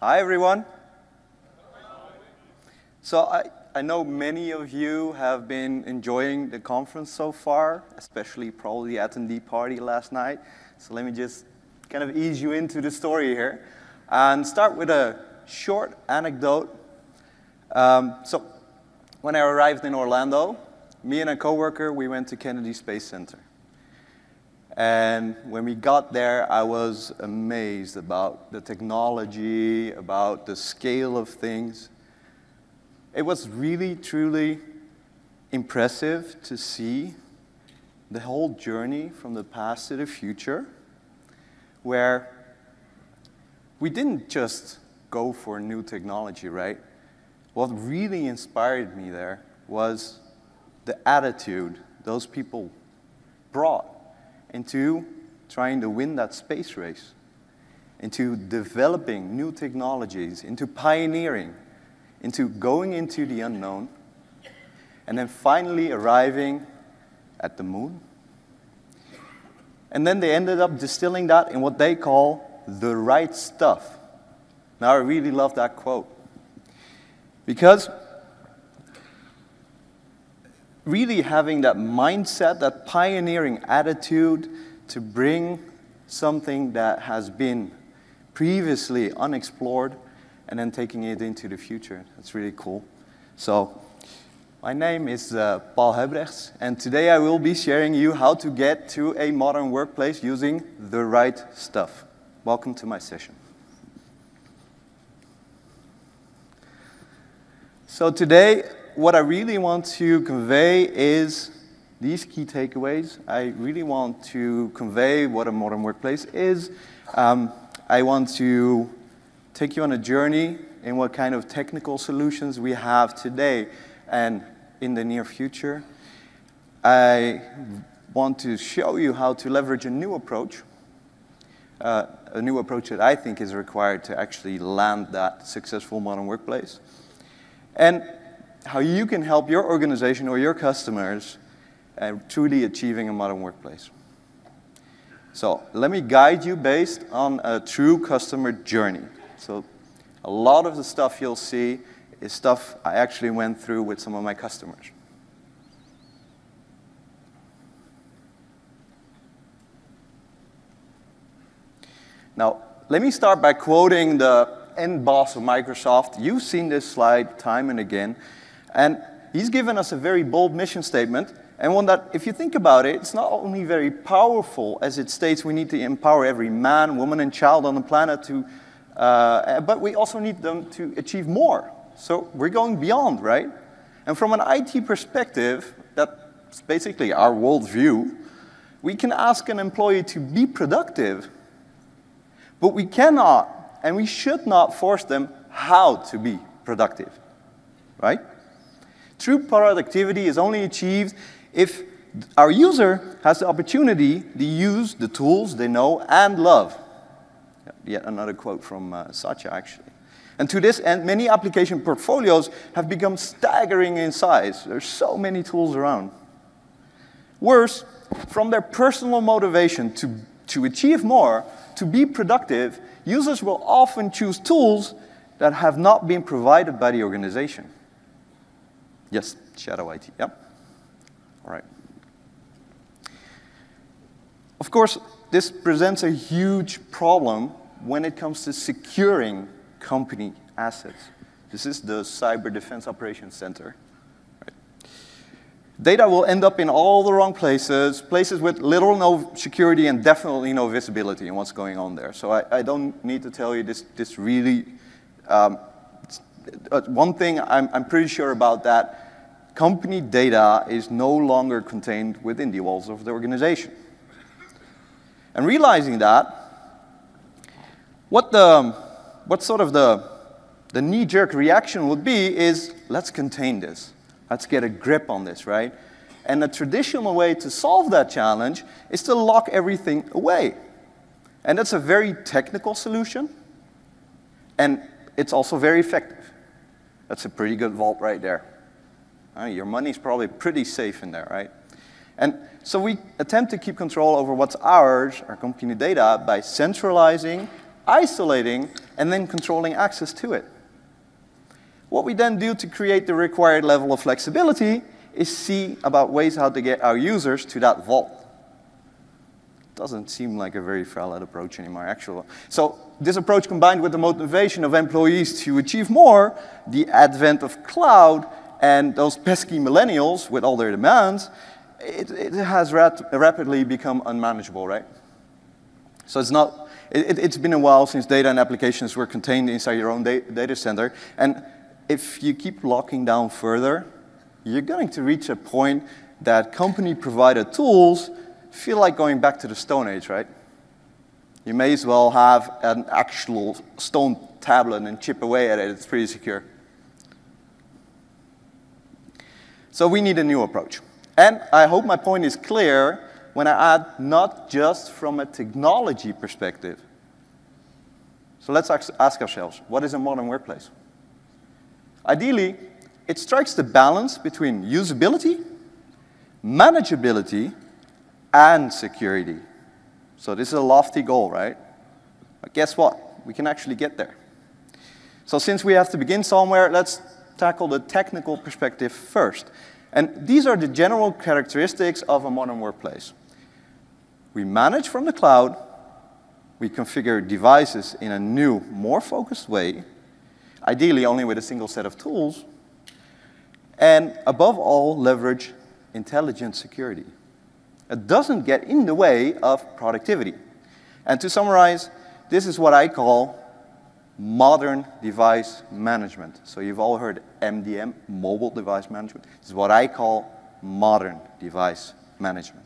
Hi, everyone. So I know many of you have been enjoying the conference so far, especially probably the attendee party last night. So let me just kind of ease you into the story here and start with a short anecdote. So when I arrived in Orlando, me and a coworker, we went to Kennedy Space Center. And when we got there, I was amazed about the technology, about the scale of things. It was really, truly impressive to see the whole journey from the past to the future, where we didn't just go for new technology, right? What really inspired me there was the attitude those people brought into trying to win that space race, into developing new technologies, into pioneering, into going into the unknown, and then finally arriving at the moon. And then they ended up distilling that in what they call the right stuff. Now, I really love that quote, because really having that mindset, that pioneering attitude to bring something that has been previously unexplored and then taking it into the future. That's really cool. So, my name is Paul Hebrechts, and today I will be sharing you how to get to a modern workplace using the right stuff. Welcome to my session. So today, what I really want to convey is these key takeaways. I really want to convey what a modern workplace is. I want to take you on a journey in what kind of technical solutions we have today and in the near future. I want to show you how to leverage a new approach that I think is required to actually land that successful modern workplace, and how you can help your organization or your customers truly achieving a modern workplace. So let me guide you based on a true customer journey. So a lot of the stuff you'll see is stuff I actually went through with some of my customers. Now, let me start by quoting the end boss of Microsoft. You've seen this slide time and again. And he's given us a very bold mission statement, and one that, if you think about it, it's not only very powerful, as it states we need to empower every man, woman, and child on the planet to, but we also need them to achieve more. So we're going beyond, right? And from an IT perspective, that's basically our worldview, we can ask an employee to be productive, but we cannot, and we should not force them how to be productive, right? True productivity is only achieved if our user has the opportunity to use the tools they know and love. Yet another quote from Satya, actually. And to this end, many application portfolios have become staggering in size. There's so many tools around. Worse, from their personal motivation to achieve more, to be productive, users will often choose tools that have not been provided by the organization. Yes, shadow IT, yep. All right. Of course, this presents a huge problem when it comes to securing company assets. This is the Cyber Defense Operations Center. Right. Data will end up in all the wrong places, places with little or no security and definitely no visibility in what's going on there. So I don't need to tell you this really, one thing I'm pretty sure about that, company data is no longer contained within the walls of the organization. And realizing that, what sort of the knee-jerk reaction would be is, let's contain this. Let's get a grip on this, right? And a traditional way to solve that challenge is to lock everything away. And that's a very technical solution, and it's also very effective. That's a pretty good vault right there. Your money's probably pretty safe in there, right? And so we attempt to keep control over what's ours, our company data, by centralizing, isolating, and then controlling access to it. What we then do to create the required level of flexibility is see about ways how to get our users to that vault. Doesn't seem like a very valid approach anymore, actually. So this approach, combined with the motivation of employees to achieve more, the advent of cloud, and those pesky millennials with all their demands, it has rapidly become unmanageable, right? So it's been a while since data and applications were contained inside your own data center. And if you keep locking down further, you're going to reach a point that company-provided tools feel like going back to the Stone Age, right? You may as well have an actual stone tablet and chip away at it. It's pretty secure. So we need a new approach. And I hope my point is clear when I add not just from a technology perspective. So let's ask ourselves, what is a modern workplace? Ideally, it strikes the balance between usability, manageability, and security. So this is a lofty goal, right? But guess what? We can actually get there. So since we have to begin somewhere, let's tackle the technical perspective first. And these are the general characteristics of a modern workplace. We manage from the cloud, we configure devices in a new, more focused way, ideally only with a single set of tools, and above all, leverage intelligent security. It doesn't get in the way of productivity. And to summarize, this is what I call modern device management. So you've all heard MDM, mobile device management. This is what I call modern device management.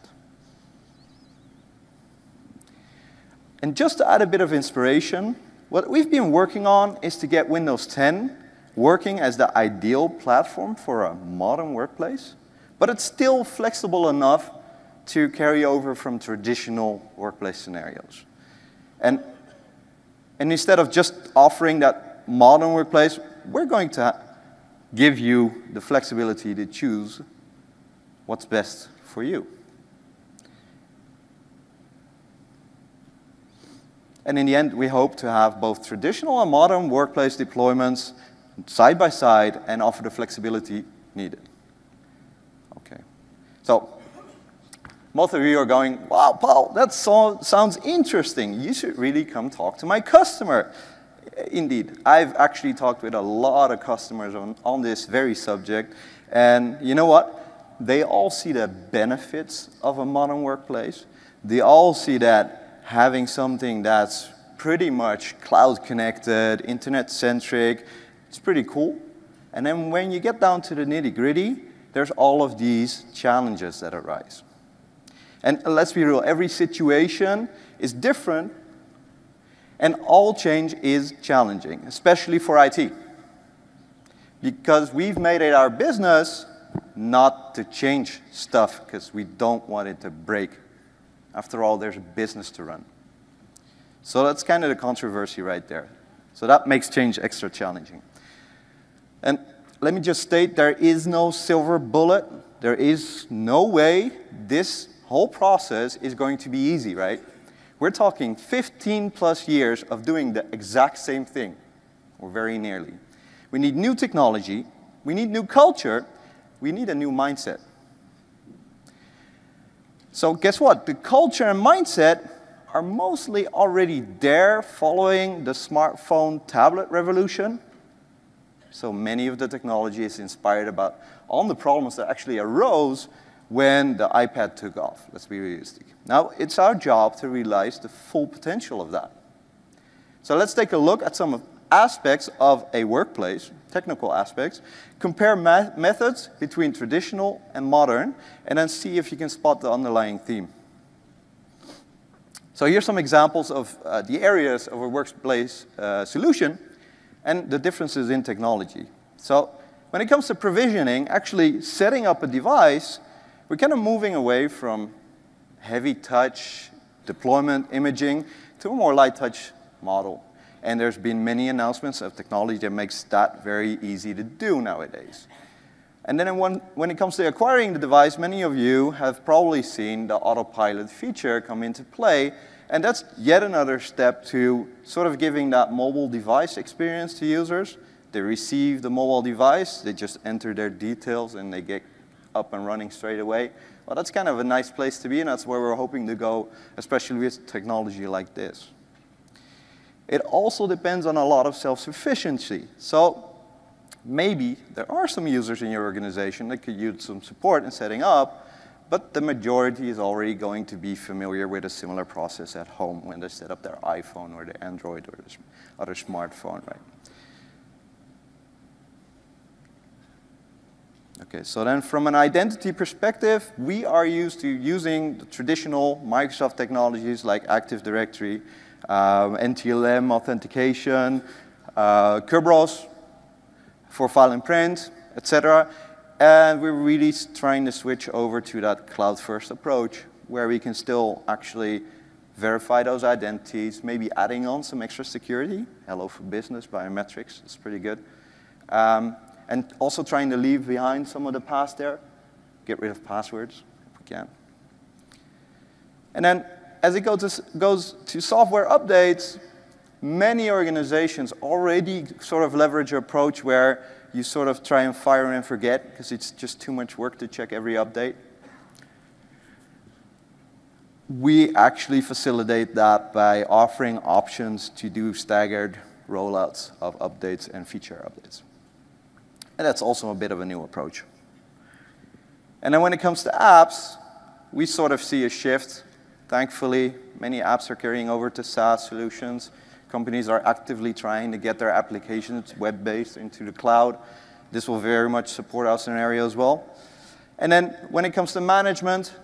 And just to add a bit of inspiration, what we've been working on is to get Windows 10 working as the ideal platform for a modern workplace, but it's still flexible enough to carry over from traditional workplace scenarios. And instead of just offering that modern workplace, we're going to give you the flexibility to choose what's best for you. And in the end, we hope to have both traditional and modern workplace deployments side by side and offer the flexibility needed. Okay. So most of you are going, wow, Paul, that sounds interesting. You should really come talk to my customer. Indeed, I've actually talked with a lot of customers on this very subject. And you know what? They all see the benefits of a modern workplace. They all see that having something that's pretty much cloud-connected, internet-centric, it's pretty cool. And then when you get down to the nitty-gritty, there's all of these challenges that arise. And let's be real, every situation is different, and all change is challenging, especially for IT. Because we've made it our business not to change stuff, because we don't want it to break. After all, there's a business to run. So that's kind of the controversy right there. So that makes change extra challenging. And let me just state, there is no silver bullet. There is no way this whole process is going to be easy, right? We're talking 15 plus years of doing the exact same thing, or very nearly. We need new technology, we need new culture, we need a new mindset. So guess what? The culture and mindset are mostly already there following the smartphone tablet revolution. So many of the technology is inspired on the problems that actually arose when the iPad took off. Let's be realistic. Now, it's our job to realize the full potential of that. So let's take a look at some aspects of a workplace, technical aspects, compare methods between traditional and modern, and then see if you can spot the underlying theme. So here's some examples of the areas of a workplace solution and the differences in technology. So when it comes to provisioning, actually setting up a device, we're kind of moving away from heavy touch, deployment, imaging, to a more light touch model. And there's been many announcements of technology that makes that very easy to do nowadays. And then when it comes to acquiring the device, many of you have probably seen the autopilot feature come into play, And that's yet another step to sort of giving that mobile device experience to users. They receive the mobile device, they just enter their details, and they get up and running straight away. Well, that's kind of a nice place to be, and that's where we're hoping to go, especially with technology like this. It also depends on a lot of self-sufficiency. So maybe there are some users in your organization that could use some support in setting up, but the majority is already going to be familiar with a similar process at home when they set up their iPhone or their Android or their other smartphone, right? Okay, so then from an identity perspective, we are used to using the traditional Microsoft technologies like Active Directory, NTLM authentication, Kerberos for file and print, etc. And we're really trying to switch over to that cloud-first approach where we can still actually verify those identities, maybe adding on some extra security. Hello for Business, biometrics, it's pretty good. And also trying to leave behind some of the past there, get rid of passwords if we can. And then as it goes to software updates, many organizations already sort of leverage an approach where you sort of try and fire and forget because it's just too much work to check every update. We actually facilitate that by offering options to do staggered rollouts of updates and feature updates. And that's also a bit of a new approach. And then when it comes to apps, we sort of see a shift. Thankfully, many apps are carrying over to SaaS solutions. Companies are actively trying to get their applications web-based into the cloud. This will very much support our scenario as well. And then when it comes to management,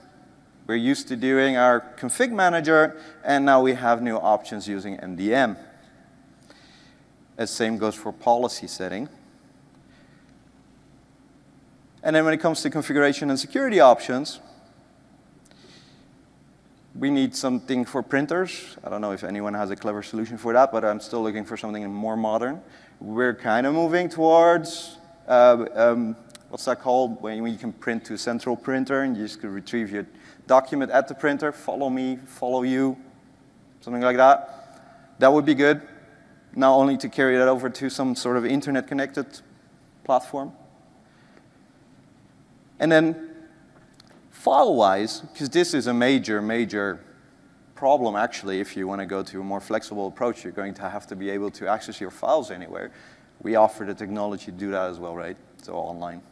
we're used to doing our config manager, and now we have new options using MDM. The same goes for policy setting. And then when it comes to configuration and security options, we need something for printers. I don't know if anyone has a clever solution for that, but I'm still looking for something more modern. We're kind of moving towards, what's that called? When you can print to a central printer and you just can retrieve your document at the printer, follow me, follow you, something like that. That would be good. Not only to carry that over to some sort of internet-connected platform. And then file-wise, because this is a major problem actually, if you want to go to a more flexible approach, you're going to have to be able to access your files anywhere. We offer the technology to do that as well, right? So online.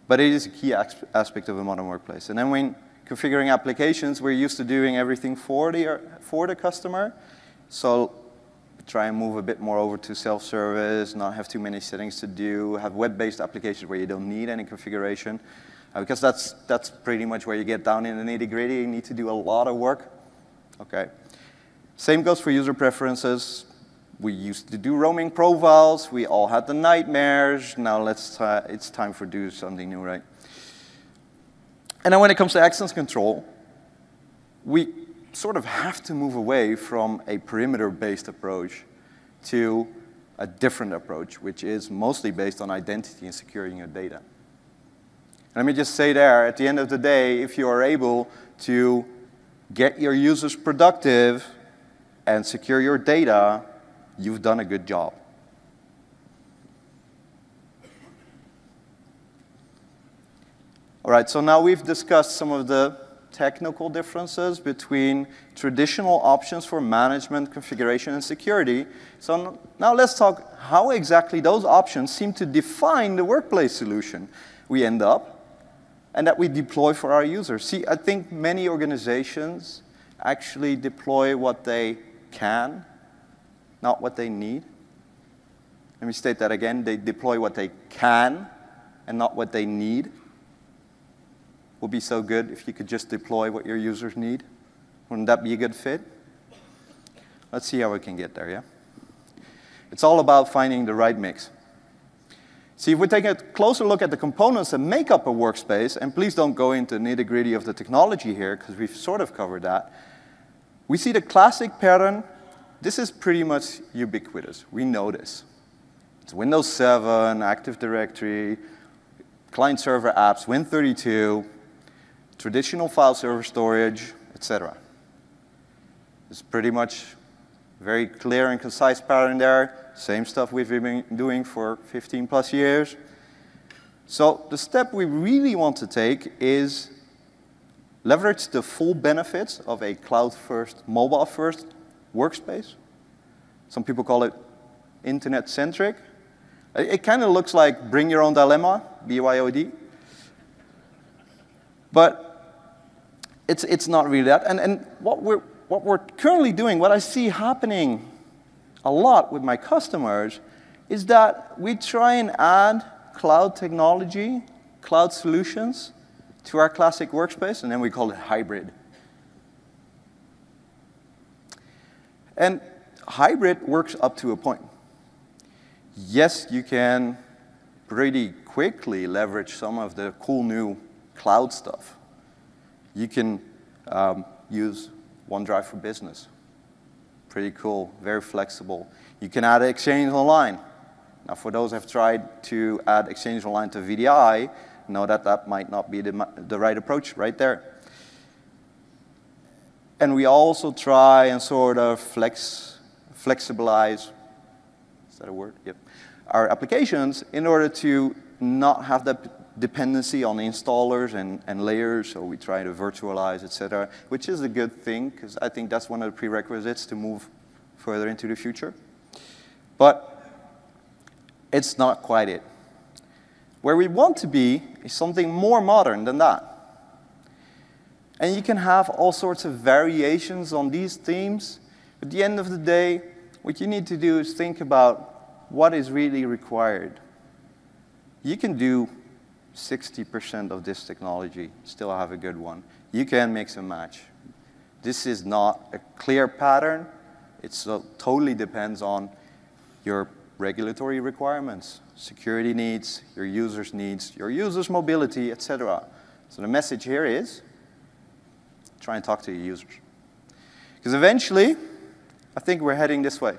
But it is a key aspect of a modern workplace. And then when configuring applications, we're used to doing everything for the customer. So try and move a bit more over to self-service, not have too many settings to do, have web-based applications where you don't need any configuration. Because that's pretty much where you get down in the nitty-gritty. You need to do a lot of work. Okay. Same goes for user preferences. We used to do roaming profiles. We all had the nightmares. Now it's time for do something new, right? And then when it comes to access control, we sort of have to move away from a perimeter-based approach to a different approach, which is mostly based on identity and securing your data. Let me just say there, at the end of the day, if you are able to get your users productive and secure your data, you've done a good job. All right, so now we've discussed some of the technical differences between traditional options for management, configuration, and security. So now let's talk how exactly those options seem to define the workplace solution we end up and that we deploy for our users. See, I think many organizations actually deploy what they can, not what they need. Let me state that again. They deploy what they can and not what they need. Would be so good if you could just deploy what your users need. Wouldn't that be a good fit? Let's see how we can get there, yeah? It's all about finding the right mix. See, if we take a closer look at the components that make up a workspace, and please don't go into the nitty-gritty of the technology here, because we've sort of covered that, we see the classic pattern. This is pretty much ubiquitous. We know this. It's Windows 7, Active Directory, client-server apps, Win32, traditional file server storage, etc. It's pretty much very clear and concise pattern there. Same stuff we've been doing for 15 plus years. So the step we really want to take is leverage the full benefits of a cloud-first, mobile-first workspace. Some people call it internet-centric. It kind of looks like bring your own dilemma, BYOD. But it's not really that. And what we're currently doing, what I see happening a lot with my customers, is that we try and add cloud technology, cloud solutions to our classic workspace, and then we call it hybrid. And hybrid works up to a point. Yes, you can pretty quickly leverage some of the cool new cloud stuff. You can use OneDrive for Business. Pretty cool, very flexible. You can add Exchange Online. Now, for those who have tried to add Exchange Online to VDI, know that that might not be the right approach right there. And we also try and sort of flexibilize, is that a word? Yep. Our applications in order to not have that dependency on installers and layers, so we try to virtualize, etc., which is a good thing, because I think that's one of the prerequisites to move further into the future. But it's not quite it. Where we want to be is something more modern than that. And you can have all sorts of variations on these themes. At the end of the day, what you need to do is think about what is really required. You can do 60% of this technology, still have a good one. You can mix and match. This is not a clear pattern. It totally depends on your regulatory requirements, security needs, your users' mobility, etc. So the message here is, try and talk to your users. Because eventually, I think we're heading this way,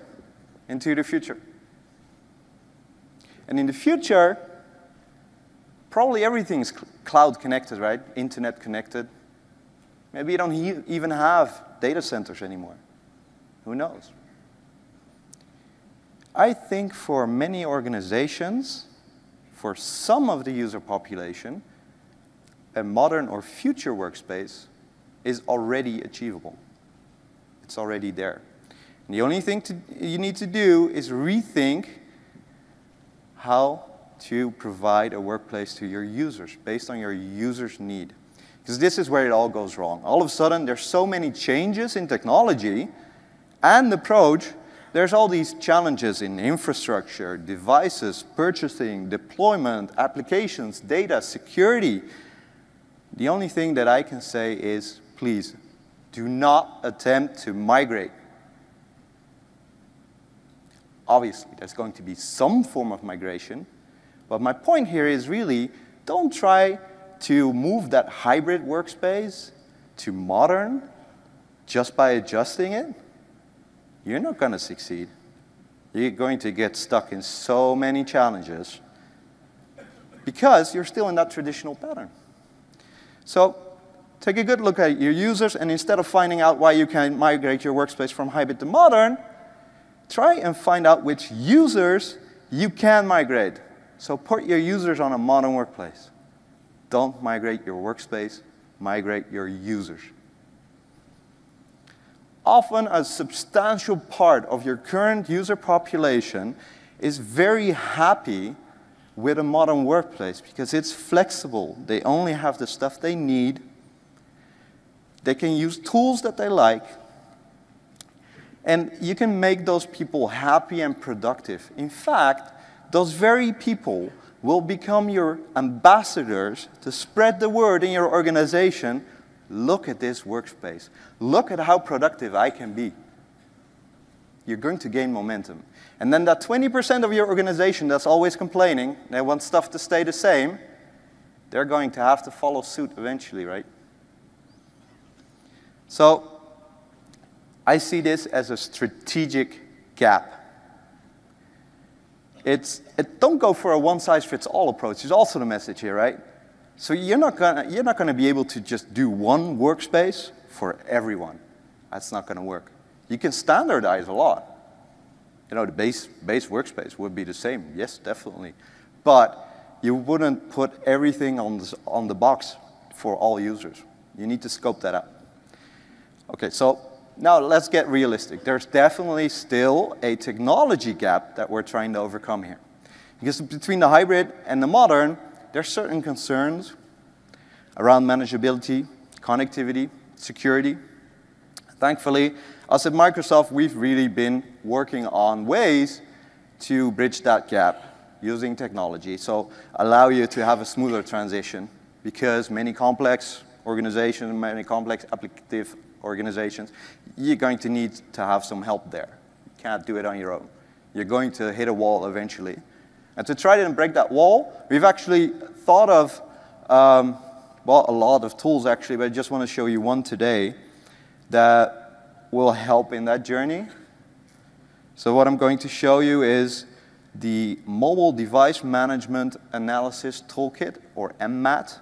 into the future. And in the future, probably everything's cloud connected, right? Internet connected. Maybe you don't even have data centers anymore. Who knows? I think for many organizations, for some of the user population, a modern or future workspace is already achievable. It's already there. And the only thing you need to do is rethink how to provide a workplace to your users based on your users' need. Because this is where it all goes wrong. All of a sudden, there's so many changes in technology and approach. There's all these challenges in infrastructure, devices, purchasing, deployment, applications, data, security. The only thing that I can say is, please, do not attempt to migrate. Obviously, there's going to be some form of migration, but my point here is really, don't try to move that hybrid workspace to modern just by adjusting it. You're not going to succeed. You're going to get stuck in so many challenges because you're still in that traditional pattern. So take a good look at your users, and instead of finding out why you can migrate your workspace from hybrid to modern, try and find out which users you can migrate. So put your users on a modern workplace. Don't migrate your workspace, migrate your users. Often a substantial part of your current user population is very happy with a modern workplace because it's flexible. They only have the stuff they need. They can use tools that they like. And you can make those people happy and productive. In fact, those very people will become your ambassadors to spread the word in your organization. Look at this workspace. Look at how productive I can be. You're going to gain momentum. And then that 20% of your organization that's always complaining, they want stuff to stay the same, they're going to have to follow suit eventually, right? So I see this as a strategic gap. Don't go for a one-size-fits-all approach is also the message here, right? So you're not gonna be able to just do one workspace for everyone. That's not gonna work. You can standardize a lot. You know, the base workspace would be the same. Yes, definitely. But you wouldn't put everything on the box for all users. You need to scope that out. Okay, so now let's get realistic. There's definitely still a technology gap that we're trying to overcome here. Because between the hybrid and the modern, there's certain concerns around manageability, connectivity, security. Thankfully, us at Microsoft, we've really been working on ways to bridge that gap using technology. So allow you to have a smoother transition because many complex organizations, many complex applicative organizations, you're going to need to have some help there. You can't do it on your own. You're going to hit a wall eventually. And to try to break that wall, we've actually thought of, well, a lot of tools actually, but I just want to show you one today that will help in that journey. So what I'm going to show you is the Mobile Device Management Analysis Toolkit, or MMAT,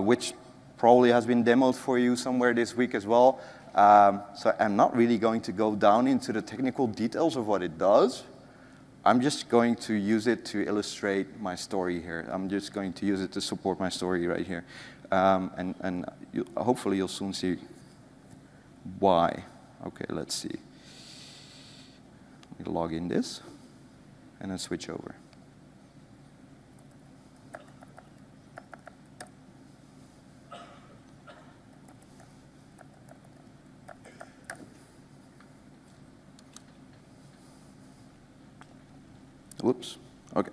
which probably has been demoed for you somewhere this week as well. So I'm not really going to go down into the technical details of what it does. I'm just going to use it to illustrate my story here. I'm just going to use it to support my story right here. And hopefully you'll soon see why. Okay, let's see. Let me log in this and then switch over. Whoops. Okay.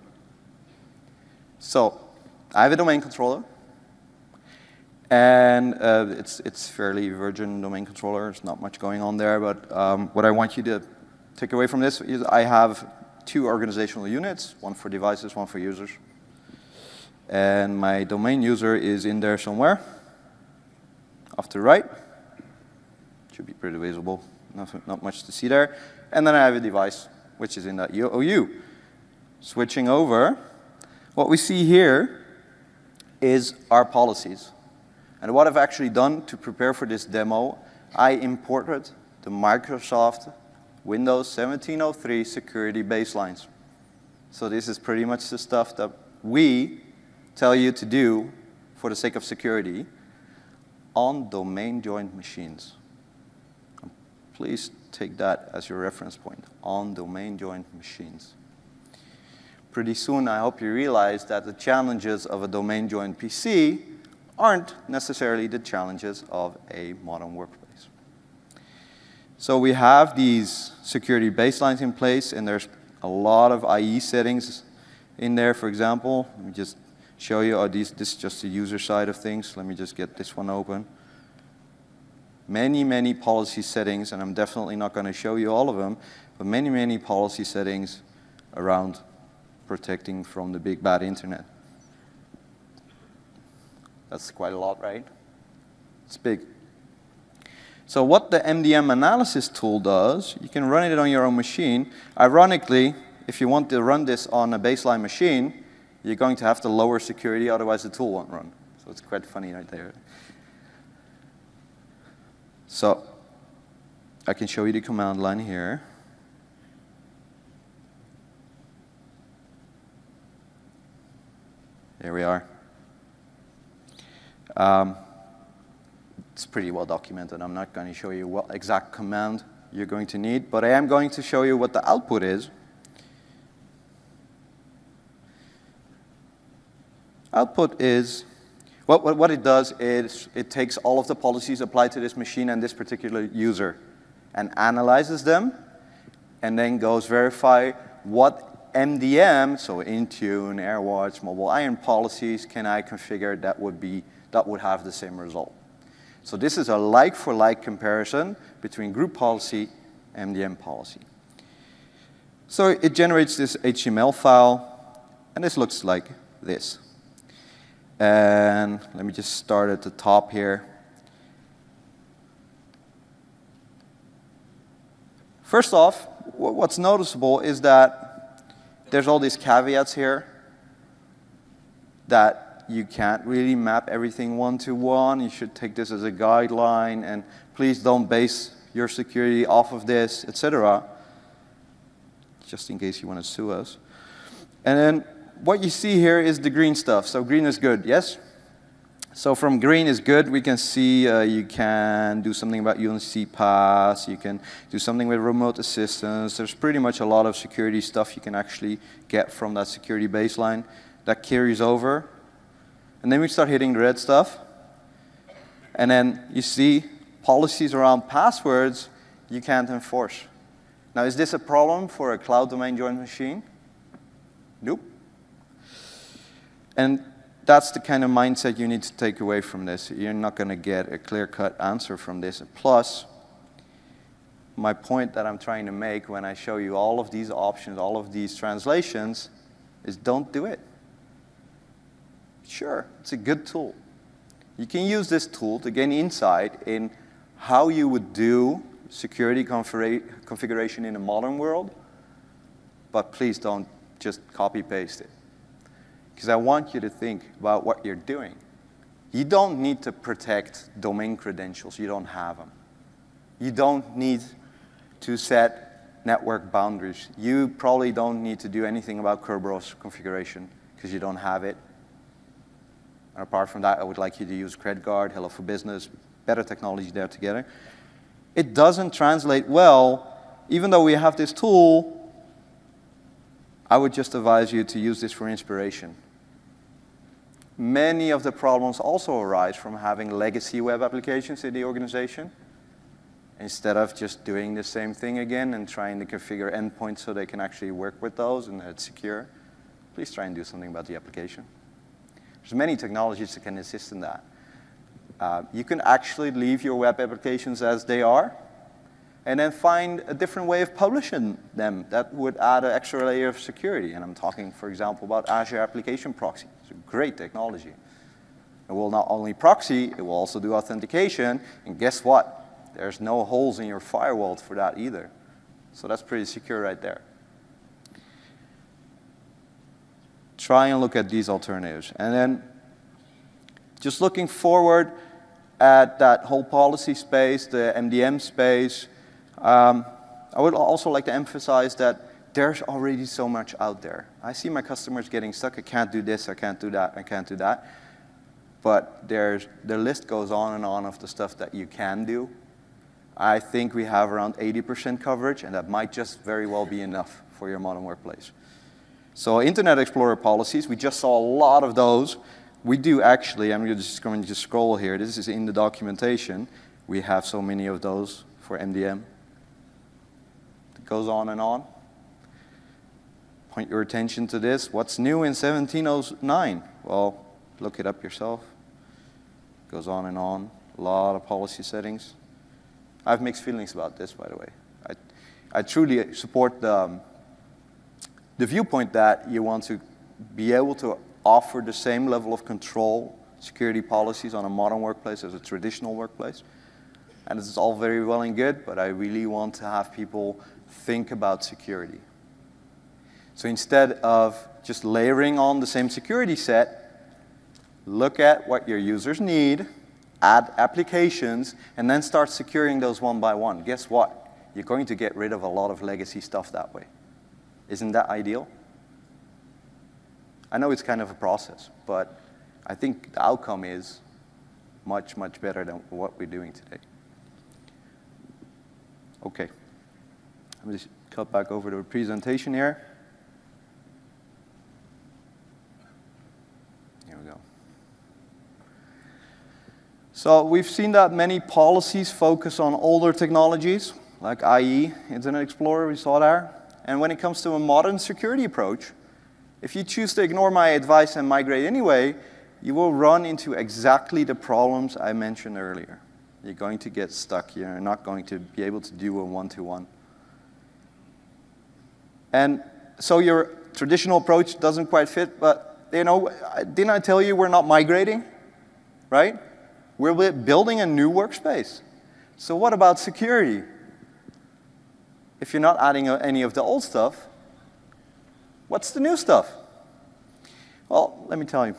So I have a domain controller. And it's fairly virgin domain controller. There's not much going on there. But what I want you to take away from this is I have two organizational units, one for devices, one for users. And my domain user is in there somewhere, off to the right. Should be pretty visible. Not much to see there. And then I have a device, which is in that OU. Switching over, what we see here is our policies. And what I've actually done to prepare for this demo, I imported the Microsoft Windows 1703 security baselines. So this is pretty much the stuff that we tell you to do for the sake of security on domain-joined machines. Please take that as your reference point, on domain-joined machines. Pretty soon, I hope you realize that the challenges of a domain-joined PC aren't necessarily the challenges of a modern workplace. So we have these security baselines in place, and there's a lot of IE settings in there. For example, let me just show you, this is just the user side of things. Let me just get this one open. Many policy settings, and I'm definitely not going to show you all of them, but many policy settings around protecting from the big bad internet. That's quite a lot, right? It's big. So what the MDM analysis tool does, you can run it on your own machine. Ironically, if you want to run this on a baseline machine, you're going to have to lower security, otherwise the tool won't run. So it's quite funny right there. So I can show you the command line here. There we are. It's pretty well documented. I'm not going to show you what exact command you're going to need, but I am going to show you what the output is. Output is, what it does is it takes all of the policies applied to this machine and this particular user and analyzes them and then goes verify what MDM, so Intune, AirWatch, Mobile Iron policies can I configure that would have the same result. So this is a like-for-like comparison between group policy and MDM policy. So it generates this HTML file, and this looks like this. And let me just start at the top here. First off, what's noticeable is that there's all these caveats here that you can't really map everything one-to-one. You should take this as a guideline, and please don't base your security off of this, etc. Just in case you want to sue us. And then what you see here is the green stuff. So green is good, yes? So from green is good, we can see you can do something about UNC Pass, you can do something with remote assistance. There's pretty much a lot of security stuff you can actually get from that security baseline that carries over. And then we start hitting the red stuff. And then you see policies around passwords you can't enforce. Now, is this a problem for a cloud domain joined machine? Nope. And that's the kind of mindset you need to take away from this. You're not going to get a clear-cut answer from this. Plus, my point that I'm trying to make when I show you all of these options, all of these translations, is don't do it. Sure, it's a good tool. You can use this tool to gain insight in how you would do security configuration in a modern world, but please don't just copy-paste it. Because I want you to think about what you're doing. You don't need to protect domain credentials. You don't have them. You don't need to set network boundaries. You probably don't need to do anything about Kerberos configuration because you don't have it. And apart from that, I would like you to use CredGuard, Hello for Business, better technology there together. It doesn't translate well. Even though we have this tool, I would just advise you to use this for inspiration. Many of the problems also arise from having legacy web applications in the organization. Instead of just doing the same thing again and trying to configure endpoints so they can actually work with those and it's secure, please try and do something about the application. There's many technologies that can assist in that. You can actually leave your web applications as they are and then find a different way of publishing them that would add an extra layer of security. And I'm talking, for example, about Azure Application Proxy. It's a great technology. It will not only proxy, it will also do authentication. And guess what? There's no holes in your firewall for that either. So that's pretty secure right there. Try and look at these alternatives. And then just looking forward at that whole policy space, the MDM space, I would also like to emphasize that there's already so much out there. I see my customers getting stuck. I can't do this, I can't do that, I can't do that. But the list goes on and on of the stuff that you can do. I think we have around 80% coverage, and that might just very well be enough for your modern workplace. So Internet Explorer policies, we just saw a lot of those. We do actually, I'm just going to scroll here. This is in the documentation. We have so many of those for MDM. It goes on and on. Point your attention to this. What's new in 1709? Well, look it up yourself. It goes on and on. A lot of policy settings. I have mixed feelings about this, by the way. I truly support the viewpoint that you want to be able to offer the same level of control, security policies on a modern workplace as a traditional workplace. And this is all very well and good, but I really want to have people think about security. So instead of just layering on the same security set, look at what your users need, add applications, and then start securing those one by one. Guess what? You're going to get rid of a lot of legacy stuff that way. Isn't that ideal? I know it's kind of a process, but I think the outcome is much, much better than what we're doing today. Okay. Let me just cut back over to the presentation here. Here we go. So we've seen that many policies focus on older technologies, like IE, Internet Explorer, we saw there. And when it comes to a modern security approach, if you choose to ignore my advice and migrate anyway, you will run into exactly the problems I mentioned earlier. You're going to get stuck. You're not going to be able to do a one-to-one. And so your traditional approach doesn't quite fit, but you know, didn't I tell you we're not migrating, right? We're building a new workspace. So what about security? If you're not adding any of the old stuff, what's the new stuff? Well, let me tell you.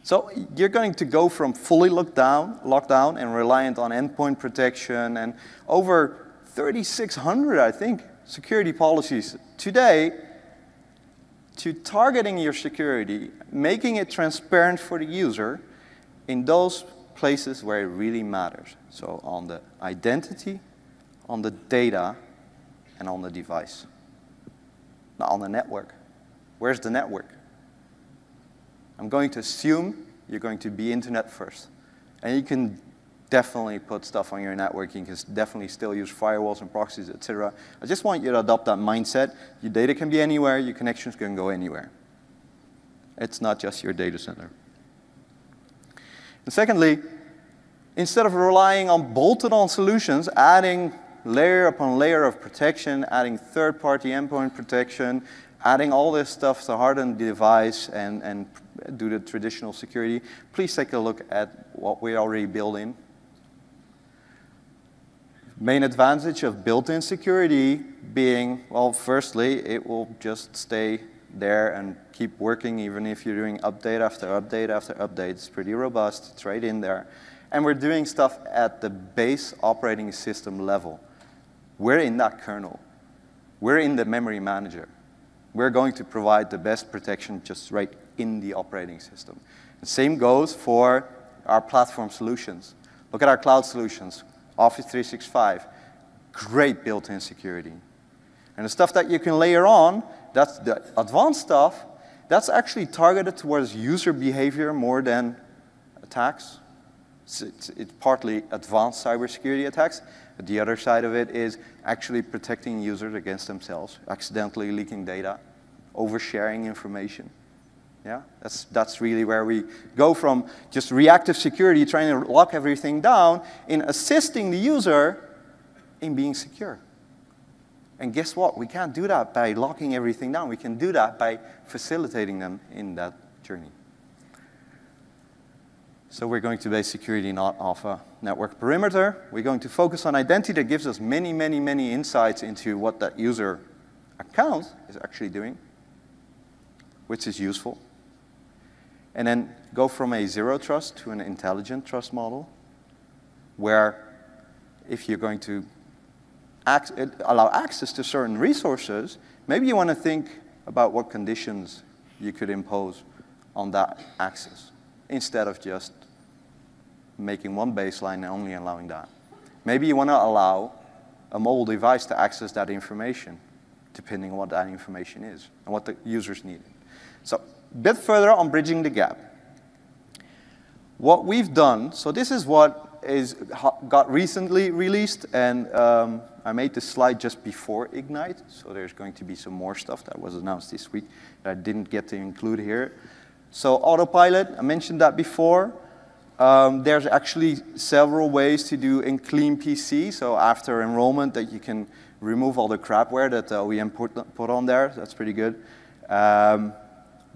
So you're going to go from fully locked down and reliant on endpoint protection and over 3,600, I think, security policies today to targeting your security, making it transparent for the user in those places where it really matters. So on the identity, on the data, and on the device. Not on the network. Where's the network? I'm going to assume you're going to be internet first. And you can definitely put stuff on your network. You can definitely still use firewalls and proxies, etc. I just want you to adopt that mindset. Your data can be anywhere. Your connections can go anywhere. It's not just your data center. And secondly, instead of relying on bolted-on solutions, adding layer upon layer of protection, adding third-party endpoint protection, adding all this stuff to harden the device and do the traditional security, please take a look at what we already built in. Main advantage of built-in security being, well, firstly, it will just stay there and keep working even if you're doing update after update after update. It's pretty robust. It's right in there. And we're doing stuff at the base operating system level. We're in that kernel. We're in the memory manager. We're going to provide the best protection just right in the operating system. The same goes for our platform solutions. Look at our cloud solutions. Office 365, great built-in security. And the stuff that you can layer on, that's the advanced stuff, that's actually targeted towards user behavior more than attacks. It's partly advanced cybersecurity attacks, but the other side of it is actually protecting users against themselves, accidentally leaking data, oversharing information. Yeah, that's really where we go from just reactive security, trying to lock everything down, in assisting the user in being secure. And guess what? We can't do that by locking everything down. We can do that by facilitating them in that journey. So we're going to base security not off a network perimeter. We're going to focus on identity that gives us many, many, many insights into what that user account is actually doing, which is useful. And then go from a zero trust to an intelligent trust model, where if you're going to allow access to certain resources, maybe you want to think about what conditions you could impose on that access, instead of just making one baseline and only allowing that. Maybe you want to allow a mobile device to access that information, depending on what that information is and what the users need. So a bit further on bridging the gap. What we've done, so this is what got recently released, and I made this slide just before Ignite, so there's going to be some more stuff that was announced this week that I didn't get to include here. So Autopilot, I mentioned that before. There's actually several ways to do in clean PC, so after enrollment that you can remove all the crapware that the OEM put on there. That's pretty good.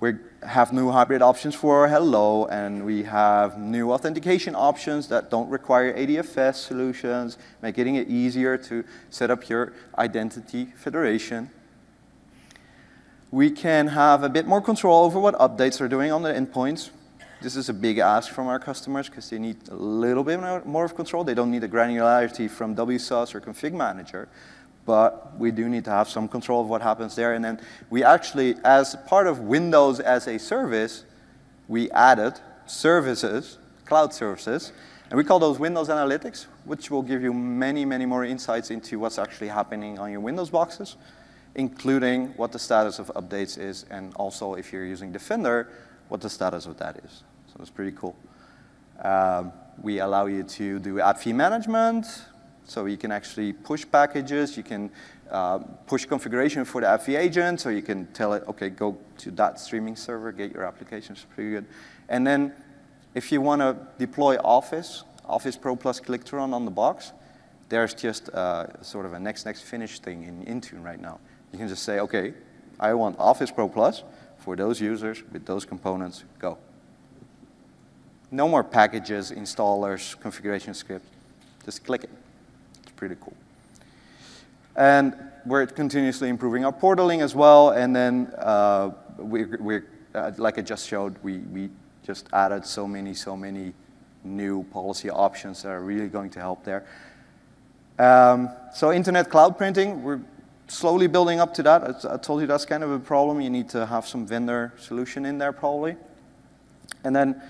We have new hybrid options for Hello, and we have new authentication options that don't require ADFS solutions, making it easier to set up your identity federation. We can have a bit more control over what updates are doing on the endpoints. This is a big ask from our customers because they need a little bit more of control. They don't need the granularity from WSUS or Config Manager. But we do need to have some control of what happens there. And then we actually, as part of Windows as a service, we added services, cloud services, and we call those Windows Analytics, which will give you many, many more insights into what's actually happening on your Windows boxes, including what the status of updates is, and also if you're using Defender, what the status of that is. So it's pretty cool. We allow you to do AppV management, so you can actually push packages, you can push configuration for the AppV agent, so you can tell it, okay, go to that streaming server, get your applications, pretty good. And then if you want to deploy Office Pro plus ClickTron on the box, there's just sort of a next finish thing in Intune right now. You can just say, okay, I want Office Pro Plus for those users with those components, go. No more packages, installers, configuration script, just click it. Pretty cool. And we're continuously improving our portaling as well. And then we're like I just showed, we just added so many new policy options that are really going to help there. So internet cloud printing, we're slowly building up to that. I told you that's kind of a problem. You need to have some vendor solution in there probably. And then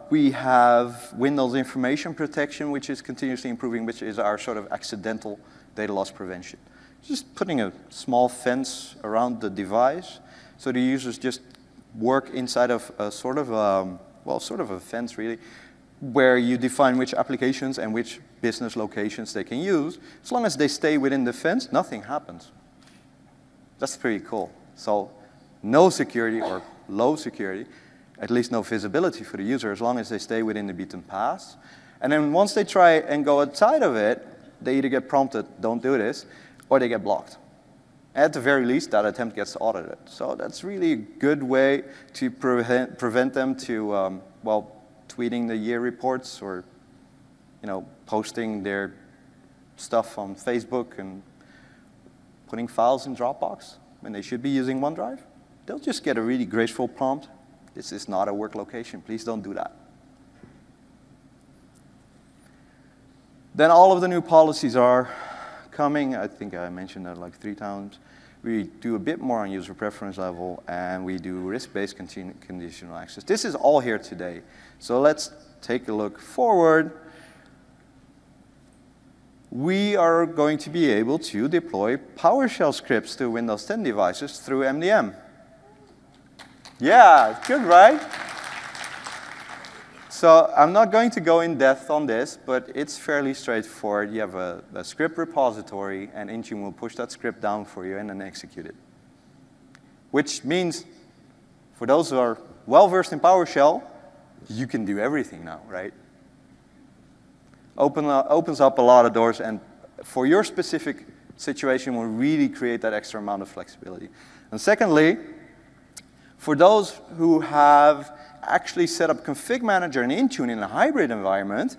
we have Windows information protection, which is continuously improving, which is our sort of accidental data loss prevention. Just putting a small fence around the device so the users just work inside of a sort of a fence really, where you define which applications and which business locations they can use. As long as they stay within the fence, nothing happens. That's pretty cool. So no security or low security, at least no visibility for the user, as long as they stay within the beaten path. And then once they try and go outside of it, they either get prompted, don't do this, or they get blocked. At the very least, that attempt gets audited. So that's really a good way to prevent them to, well, tweeting the year reports or, you know, posting their stuff on Facebook and putting files in Dropbox when they should be using OneDrive. They'll just get a really graceful prompt. This is not a work location. Please don't do that. Then all of the new policies are coming. I think I mentioned that like 3 times. We do a bit more on user preference level, and we do risk-based conditional access. This is all here today. So let's take a look forward. We are going to be able to deploy PowerShell scripts to Windows 10 devices through MDM. Yeah, good, right? So I'm not going to go in depth on this, but it's fairly straightforward. You have a script repository, and Intune will push that script down for you and then execute it. Which means, for those who are well-versed in PowerShell, you can do everything now, right? Opens up a lot of doors, and for your specific situation will really create that extra amount of flexibility. And secondly, for those who have actually set up Config Manager and Intune in a hybrid environment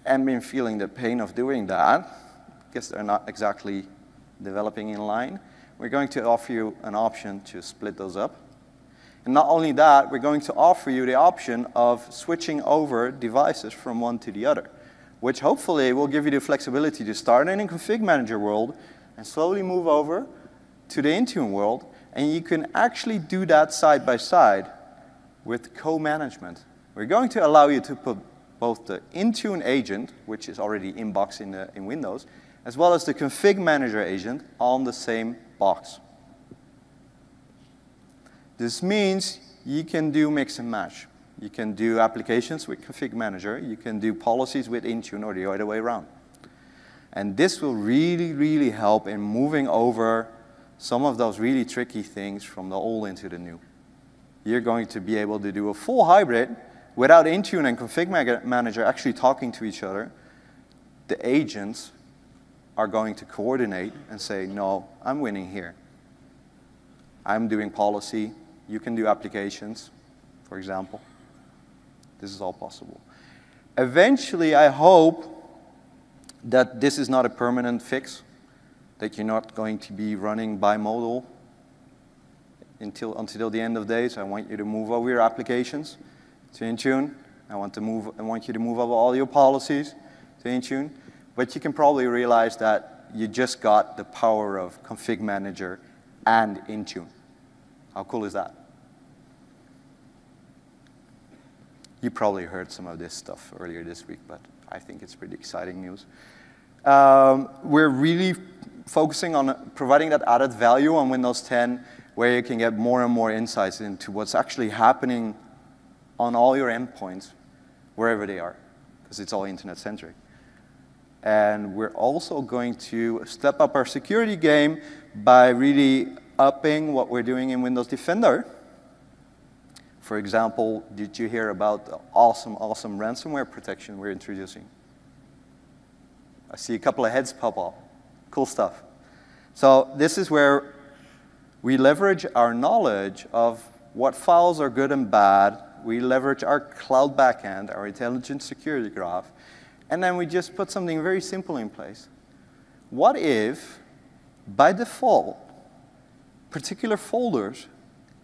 and been feeling the pain of doing that, because they're not exactly developing in line, we're going to offer you an option to split those up. And not only that, we're going to offer you the option of switching over devices from one to the other, which hopefully will give you the flexibility to start in a Config Manager world and slowly move over to the Intune world. And you can actually do that side by side with co-management. We're going to allow you to put both the Intune agent, which is already in box in Windows, as well as the Config Manager agent on the same box. This means you can do mix and match. You can do applications with Config Manager. You can do policies with Intune, or the other way around. And this will really, really help in moving over some of those really tricky things from the old into the new. You're going to be able to do a full hybrid without Intune and Config Manager actually talking to each other. The agents are going to coordinate and say, no, I'm winning here. I'm doing policy. You can do applications, for example. This is all possible. Eventually, I hope that this is not a permanent fix, that you're not going to be running bimodal until the end of days. I want you to move over your applications to Intune. I want you to move over all your policies to Intune. But you can probably realize that you just got the power of Config Manager and Intune. How cool is that? You probably heard some of this stuff earlier this week, but I think it's pretty exciting news. We're really focusing on providing that added value on Windows 10, where you can get more and more insights into what's actually happening on all your endpoints, wherever they are, because it's all internet-centric. And we're also going to step up our security game by really upping what we're doing in Windows Defender. For example, did you hear about the awesome ransomware protection we're introducing? I see a couple of heads pop up. Cool stuff. So this is where we leverage our knowledge of what files are good and bad. We leverage our cloud backend, our intelligent security graph, and then we just put something very simple in place. What if, by default, particular folders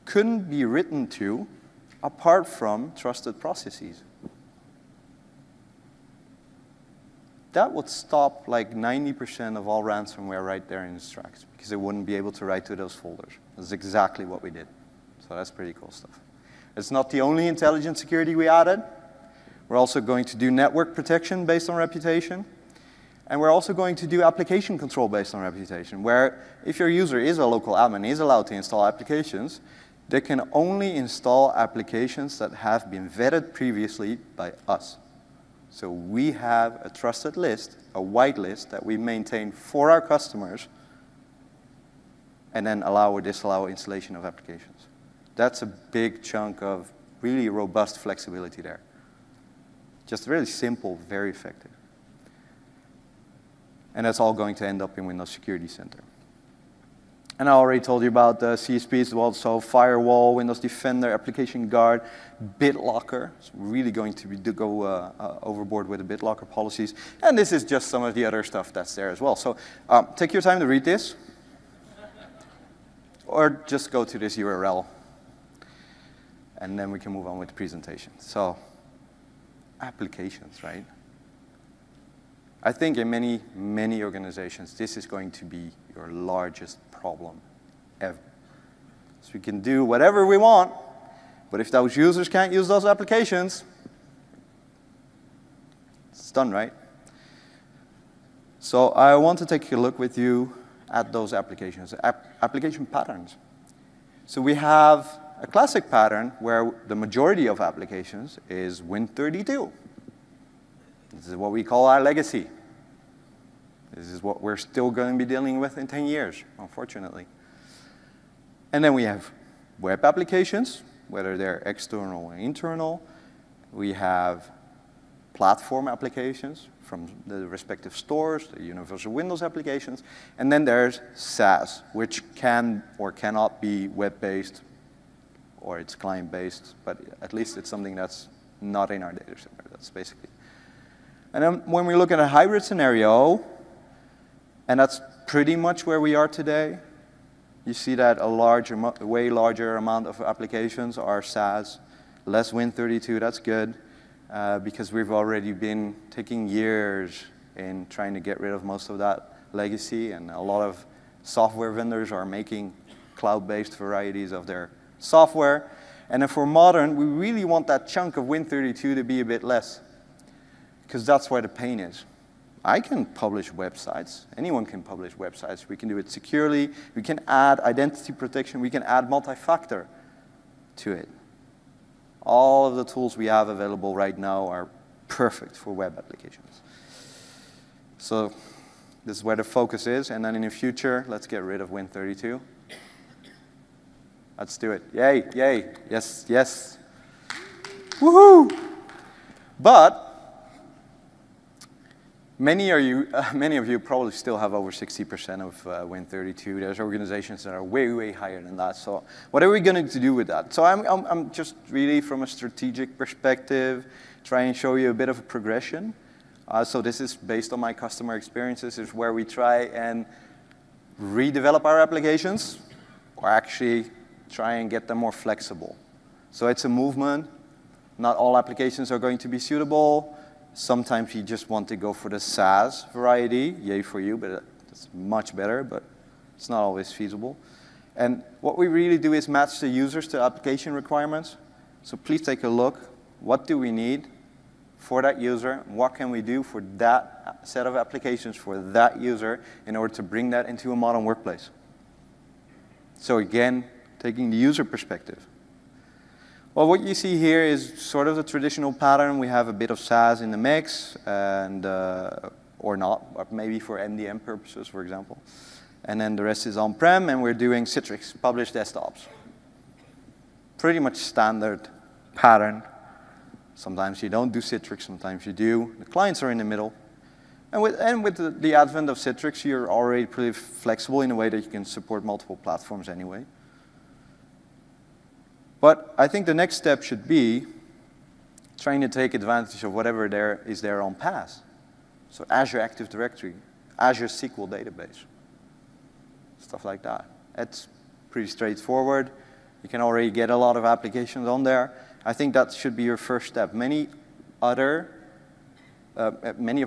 couldn't be written to apart from trusted processes. That would stop like 90% of all ransomware right there in its tracks, because it wouldn't be able to write to those folders. That's exactly what we did. So that's pretty cool stuff. It's not the only intelligent security we added. We're also going to do network protection based on reputation. And we're also going to do application control based on reputation, where if your user is a local admin, is allowed to install applications, they can only install applications that have been vetted previously by us. So we have a trusted list, a whitelist that we maintain for our customers, and then allow or disallow installation of applications. That's a big chunk of really robust flexibility there. Just really simple, very effective. And that's all going to end up in Windows Security Center. And I already told you about the CSPs as well, so Firewall, Windows Defender, Application Guard, BitLocker. It's really going to go overboard with the BitLocker policies. And this is just some of the other stuff that's there as well. So take your time to read this. Or just go to this URL. And then we can move on with the presentation. So applications, right? I think in many, many organizations, this is going to be your largest problem ever. So we can do whatever we want, but if those users can't use those applications, it's done, right? So I want to take a look with you at those applications, application patterns. So we have a classic pattern where the majority of applications is Win32. This is what we call our legacy. This is what we're still going to be dealing with in 10 years, unfortunately. And then we have web applications, whether they're external or internal. We have platform applications from the respective stores, the universal Windows applications. And then there's SaaS, which can or cannot be web-based, or it's client-based, but at least it's something that's not in our data center. That's basically. And then when we look at a hybrid scenario, and that's pretty much where we are today, you see that a way larger amount of applications are SaaS, less Win32, that's good, because we've already been taking years in trying to get rid of most of that legacy, and a lot of software vendors are making cloud-based varieties of their software. And if we're modern, we really want that chunk of Win32 to be a bit less, because that's where the pain is. I can publish websites. Anyone can publish websites. We can do it securely. We can add identity protection. We can add multi-factor to it. All of the tools we have available right now are perfect for web applications. So this is where the focus is. And then in the future, let's get rid of Win32. Let's do it. Yay, yay. Yes, yes. Woohoo! But many of you probably still have over 60% of Win32. There's organizations that are way, way higher than that. So what are we going to do with that? So I'm just really, from a strategic perspective, trying to show you a bit of a progression. So this is based on my customer experiences. This is where we try and redevelop our applications, or actually try and get them more flexible. So it's a movement. Not all applications are going to be suitable. Sometimes you just want to go for the SaaS variety, yay for you, but it's much better, but it's not always feasible. And what we really do is match the users to application requirements. So please take a look. What do we need for that user? What can we do for that set of applications for that user in order to bring that into a modern workplace? So again, taking the user perspective. Well, what you see here is sort of the traditional pattern. We have a bit of SaaS in the mix, and or not, or maybe for MDM purposes, for example. And then the rest is on-prem, and we're doing Citrix, published desktops. Pretty much standard pattern. Sometimes you don't do Citrix, sometimes you do. The clients are in the middle. And with the advent of Citrix, you're already pretty flexible in a way that you can support multiple platforms anyway. But I think the next step should be trying to take advantage of whatever there is there on PaaS. So Azure Active Directory, Azure SQL Database, stuff like that. It's pretty straightforward. You can already get a lot of applications on there. I think that should be your first step. Many of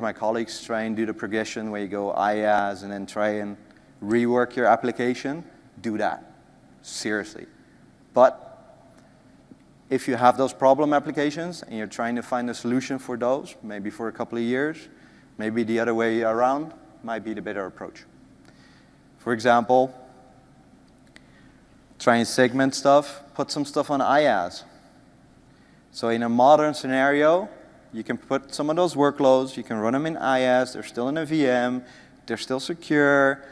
my colleagues try and do the progression where you go IaaS and then try and rework your application. Do that, seriously. But if you have those problem applications and you're trying to find a solution for those, maybe for a couple of years, maybe the other way around might be the better approach. For example, try and segment stuff, put some stuff on IaaS. So in a modern scenario, you can put some of those workloads, you can run them in IaaS, they're still in a VM, they're still secure,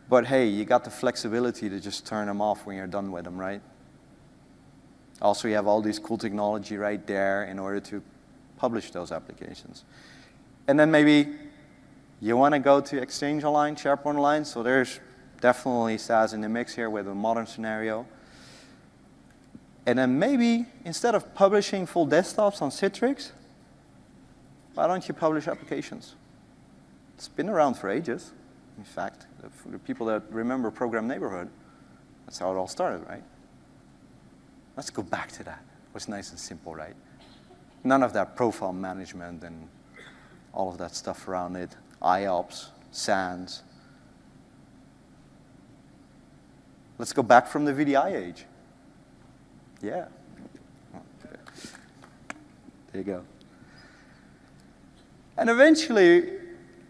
but hey, you got the flexibility to just turn them off when you're done with them, right? Also, you have all these cool technology right there in order to publish those applications. And then maybe you want to go to Exchange Online, SharePoint Online, so there's definitely SaaS in the mix here with a modern scenario. And then maybe, instead of publishing full desktops on Citrix, why don't you publish applications? It's been around for ages, in fact. For the people that remember Program Neighborhood, that's how it all started, right? Let's go back to that. It was nice and simple, right? None of that profile management and all of that stuff around it. IOPS, SANS. Let's go back from the VDI age. Yeah. There you go. And eventually,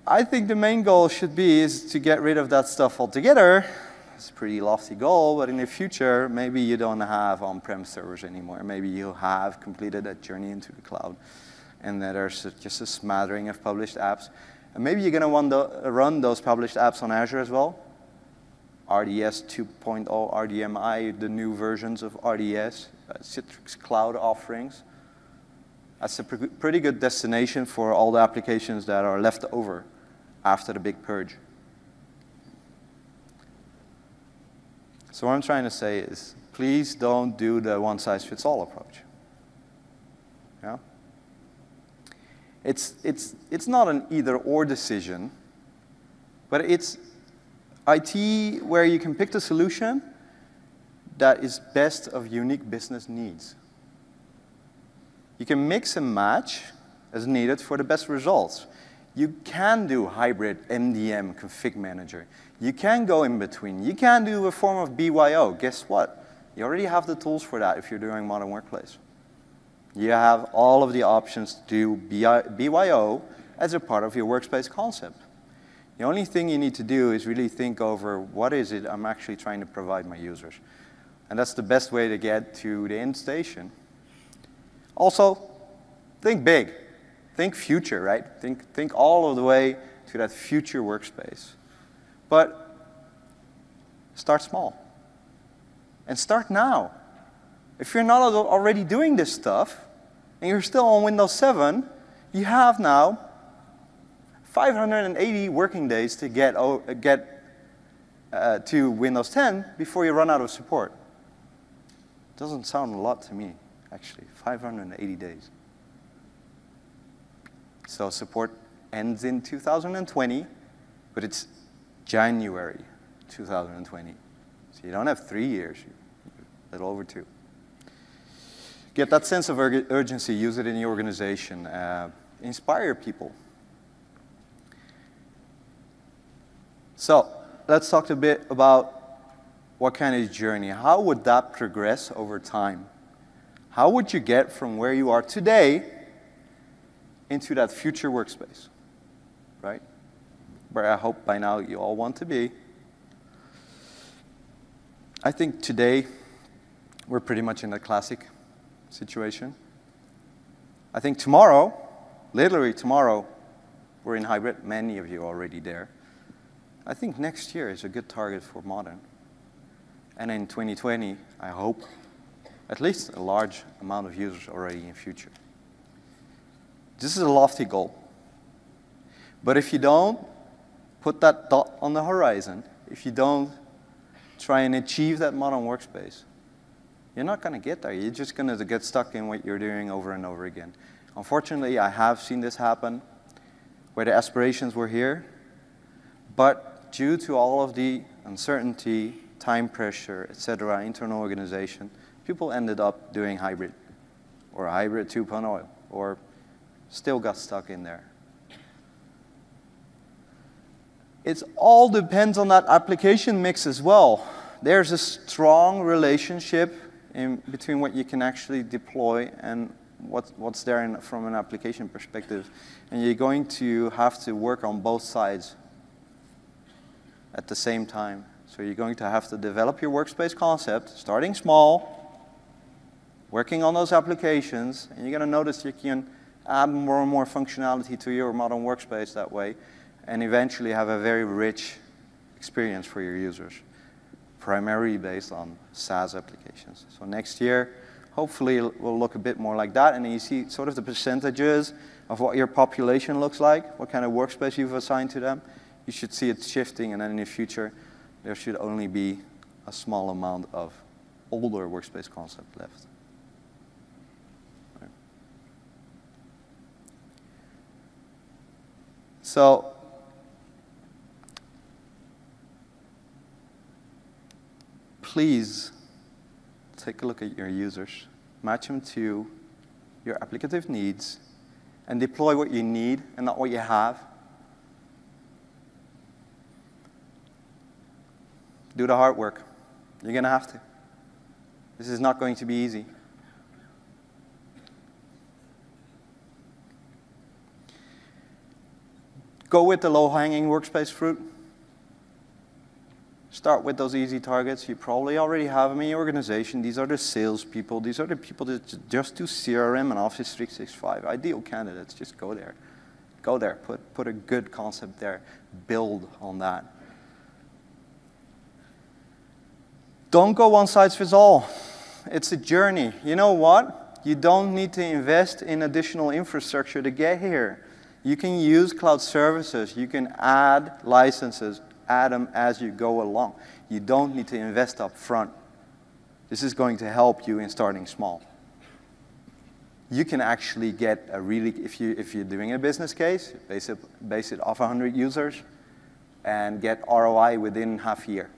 I think the main goal should be is to get rid of that stuff altogether. It's a pretty lofty goal, but in the future, maybe you don't have on-prem servers anymore. Maybe you have completed that journey into the cloud, and that there's just a smattering of published apps. And maybe you're going to want to run those published apps on Azure as well. RDS 2.0, RDMI, the new versions of RDS, Citrix Cloud offerings. That's a pretty good destination for all the applications that are left over after the big purge. So what I'm trying to say is, please don't do the one-size-fits-all approach. Yeah? It's not an either-or decision, but it's IT where you can pick the solution that is best of unique business needs. You can mix and match as needed for the best results. You can do hybrid MDM config manager. You can go in between. You can do a form of BYO. Guess what? You already have the tools for that if you're doing modern workplace. You have all of the options to do BYO as a part of your workspace concept. The only thing you need to do is really think over what is it I'm actually trying to provide my users. And that's the best way to get to the end station. Also, think big. Think future, right? Think all of the way to that future workspace. But start small. And start now. If you're not already doing this stuff, and you're still on Windows 7, you have now 580 working days to get to Windows 10 before you run out of support. Doesn't sound a lot to me, actually. 580 days. So support ends in 2020, but it's January 2020. So you don't have 3 years, a little over 2. Get that sense of urgency, use it in your organization, inspire people. So let's talk a bit about what kind of journey. How would that progress over time? How would you get from where you are today into that future workspace, right? Where I hope by now you all want to be. I think today we're pretty much in a classic situation. I think tomorrow, literally tomorrow, we're in hybrid. Many of you are already there. I think next year is a good target for modern. And in 2020, I hope at least a large amount of users already in future. This is a lofty goal. But if you don't put that dot on the horizon, if you don't try and achieve that modern workspace, you're not going to get there. You're just going to get stuck in what you're doing over and over again. Unfortunately, I have seen this happen where the aspirations were here, but due to all of the uncertainty, time pressure, etc., internal organization, people ended up doing hybrid. or a hybrid 2.0, or still got stuck in there. It all depends on that application mix as well. There's a strong relationship between what you can actually deploy and what's there from an application perspective. And you're going to have to work on both sides at the same time. So you're going to have to develop your workspace concept, starting small, working on those applications, and you're going to notice you can add more and more functionality to your modern workspace that way, and eventually have a very rich experience for your users, primarily based on SaaS applications. So next year, hopefully it will look a bit more like that, and then you see sort of the percentages of what your population looks like, what kind of workspace you've assigned to them. You should see it shifting, and then in the future, there should only be a small amount of older workspace concept left. Right. So, please take a look at your users, match them to your applicative needs, and deploy what you need and not what you have. Do the hard work. You're going to have to. This is not going to be easy. Go with the low-hanging workspace fruit. Start with those easy targets. You probably already have them in your organization. These are the salespeople. These are the people that just do CRM and Office 365. Ideal candidates. Just go there. Go there. Put a good concept there. Build on that. Don't go one size fits all. It's a journey. You know what? You don't need to invest in additional infrastructure to get here. You can use cloud services. You can add licenses. Add them as you go along. You don't need to invest up front. This is going to help you in starting small. You can actually get a really, if you're doing a business case, base it off 100 users and get ROI within half a year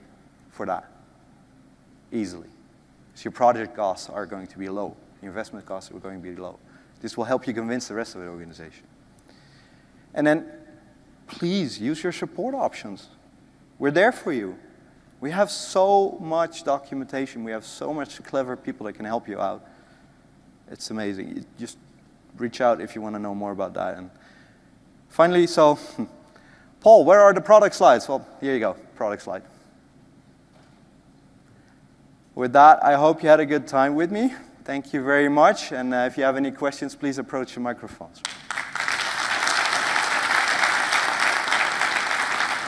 for that. Easily. So your project costs are going to be low. Your investment costs are going to be low. This will help you convince the rest of the organization. And then, please use your support options. We're there for you. We have so much documentation. We have so much clever people that can help you out. It's amazing. You just reach out if you want to know more about that. And finally, so, Paul, where are the product slides? Well, here you go, product slide. With that, I hope you had a good time with me. Thank you very much. And if you have any questions, please approach the microphones.